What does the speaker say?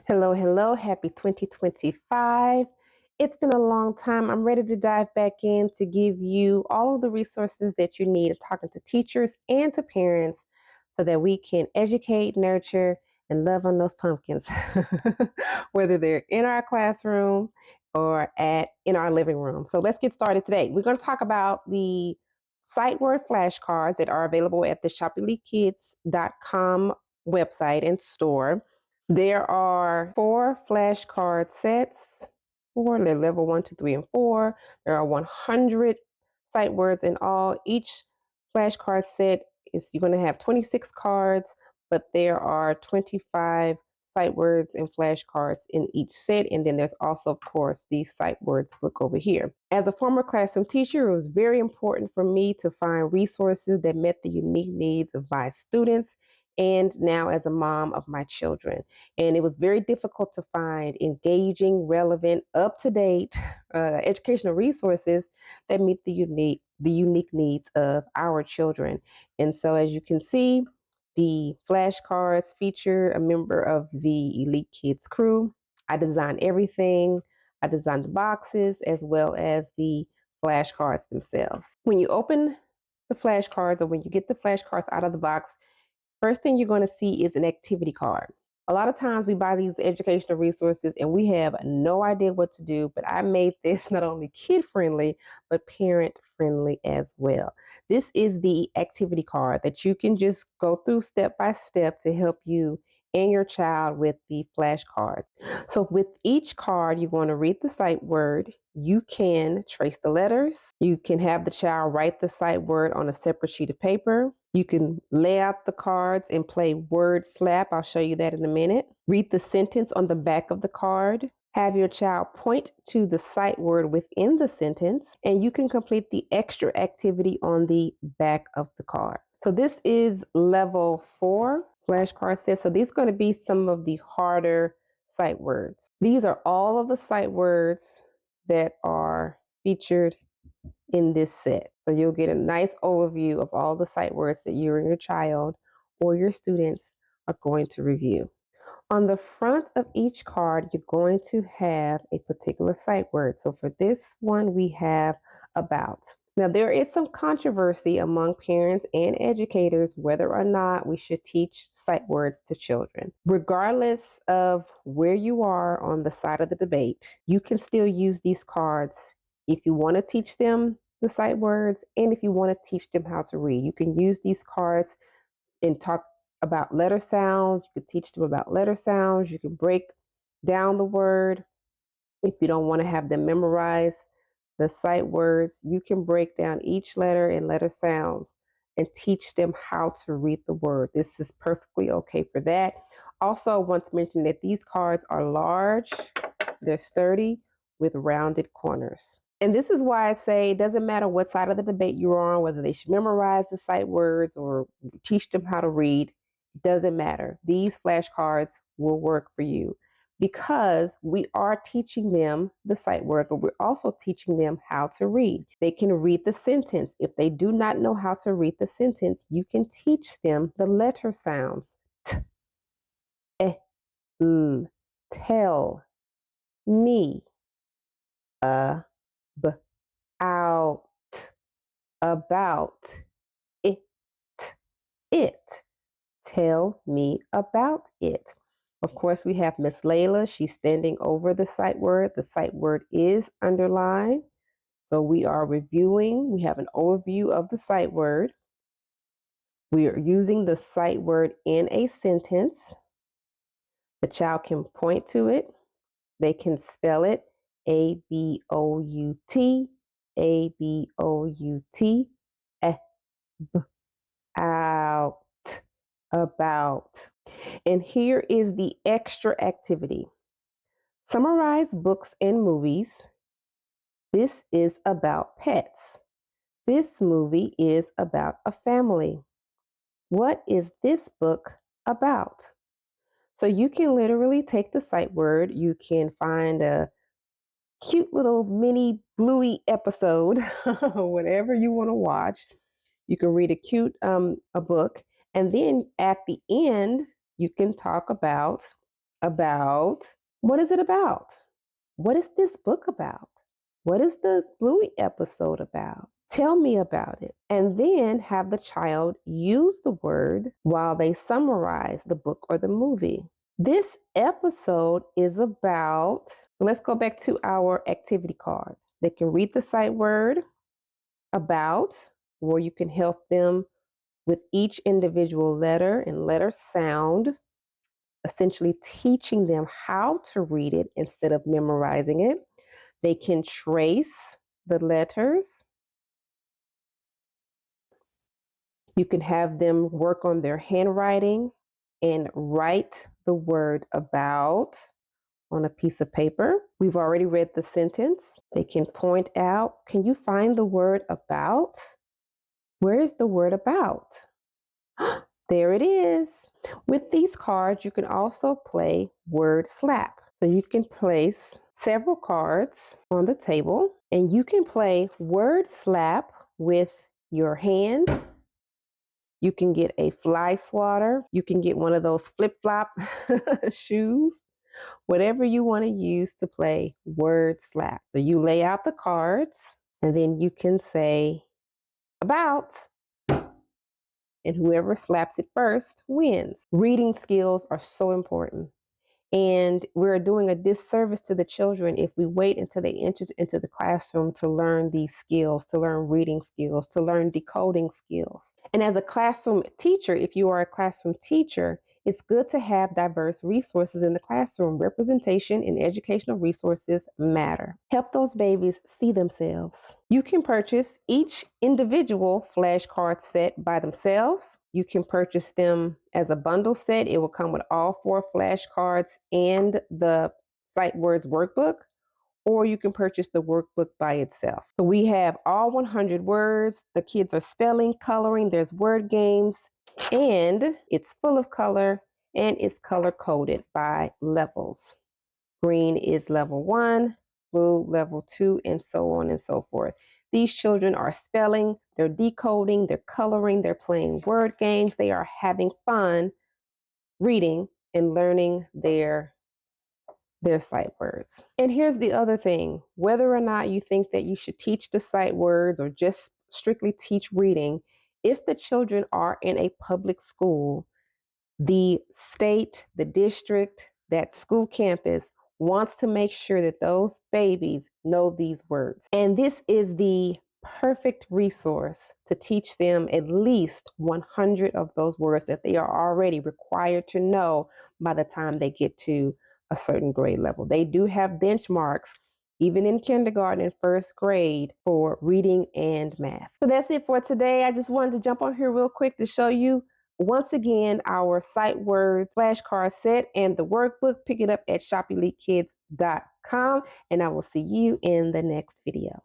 Hello, hello. Happy 2025. It's been a long time. I'm ready to dive back in to give you all of the resources that you need, talking to teachers and to parents so that we can educate, nurture, and love on those pumpkins, whether they're in our classroom or in our living room. So let's get started today. We're going to talk about the sight word flashcards that are available at the shopelitekids.com website and store. There are 4 flashcard sets, they're level 1, 2, 3, and 4. There are 100 sight words in all. Each flashcard set you're going to have 26 cards, but there are 25 sight words and flashcards in each set. And then there's also, of course, the sight words book over here. As a former classroom teacher, it was very important for me to find resources that met the unique needs of my students and now as a mom of my children. And it was very difficult to find engaging, relevant, up-to-date educational resources that meet the unique needs of our children. And so as you can see, the flashcards feature a member of the Elite Kids crew. I designed everything. I designed the boxes as well as the flashcards themselves. When you open the flashcards or when you get the flashcards out of the box, first thing you're going to see is an activity card. A lot of times we buy these educational resources and we have no idea what to do, but I made this not only kid friendly, but parent friendly as well. This is the activity card that you can just go through step by step to help you and your child with the flashcards. So with each card, you're going to read the sight word. You can trace the letters. You can have the child write the sight word on a separate sheet of paper. You can lay out the cards and play word slap. I'll show you that in a minute. Read the sentence on the back of the card. Have your child point to the sight word within the sentence, and you can complete the extra activity on the back of the card. So this is level 4 flashcard set. So these are going to be some of the harder sight words. These are all of the sight words that are featured in this set. So you'll get a nice overview of all the sight words that you and your child or your students are going to review. On the front of each card, you're going to have a particular sight word. So for this one, we have about. Now, there is some controversy among parents and educators whether or not we should teach sight words to children. Regardless of where you are on the side of the debate, you can still use these cards if you want to teach them the sight words and if you want to teach them how to read. You can use these cards and talk about letter sounds. You could teach them about letter sounds. You can break down the word. If you don't want to have them memorize the sight words, you can break down each letter and letter sounds and teach them how to read the word. This is perfectly okay for that. Also, I want to mention that these cards are large, they're sturdy with rounded corners. And this is why I say it doesn't matter what side of the debate you're on, whether they should memorize the sight words or teach them how to read. It doesn't matter. These flashcards will work for you because we are teaching them the sight word, but we're also teaching them how to read. They can read the sentence. If they do not know how to read the sentence, you can teach them the letter sounds. T, eh, tell, me, b, out, about, it. Tell me about it. Of course, we have Miss Layla. She's standing over the sight word. The sight word is underlined. So we are reviewing. We have an overview of the sight word. We are using the sight word in a sentence. The child can point to it. They can spell it A-B-O-U-T, A-B-O-U-T, out, about. And here is the extra activity. Summarize books and movies. This is about pets. This movie is about a family. What is this book about? So you can literally take the sight word. You can find a cute little mini Bluey episode, whatever you want to watch. You can read a book, and then at the end, you can talk about About. What is it about? What is this book about? What is the Bluey episode about? Tell me about it. And then have the child use the word while they summarize the book or the movie. This episode is about, let's go back to our activity card. They can read the sight word about, or you can help them with each individual letter and letter sound, essentially teaching them how to read it instead of memorizing it. They can trace the letters. You can have them work on their handwriting and write the word about on a piece of paper. We've already read the sentence. They can point out, can you find the word about? Where is the word about? There it is. With these cards, you can also play word slap. So you can place several cards on the table and you can play word slap with your hand. You can get a fly swatter. You can get one of those flip-flop shoes. Whatever you want to use to play word slap. So you lay out the cards and then you can say about, and whoever slaps it first wins. Reading skills are so important. And we're doing a disservice to the children if we wait until they enter into the classroom to learn these skills, to learn reading skills, to learn decoding skills. And as a classroom teacher, if you are a classroom teacher, it's good to have diverse resources in the classroom. Representation and educational resources matter. Help those babies see themselves. You can purchase each individual flashcard set by themselves. You can purchase them as a bundle set. It will come with all 4 flashcards and the Sight Words workbook, or you can purchase the workbook by itself. So we have all 100 words. The kids are spelling, coloring, there's word games, and it's full of color and it's color coded by levels. Green is level 1, blue level 2, and so on and so forth. These children are spelling, they're decoding, they're coloring, they're playing word games, they are having fun reading and learning their sight words. And here's the other thing, whether or not you think that you should teach the sight words or just strictly teach reading, if the children are in a public school, the state, the district, that school campus wants to make sure that those babies know these words. And this is the perfect resource to teach them at least 100 of those words that they are already required to know by the time they get to a certain grade level. They do have benchmarks even in kindergarten and first grade for reading and math. So that's it for today. I just wanted to jump on here real quick to show you once again our sight words flashcard set and the workbook. Pick it up at shopeelitekids.com, and I will see you in the next video.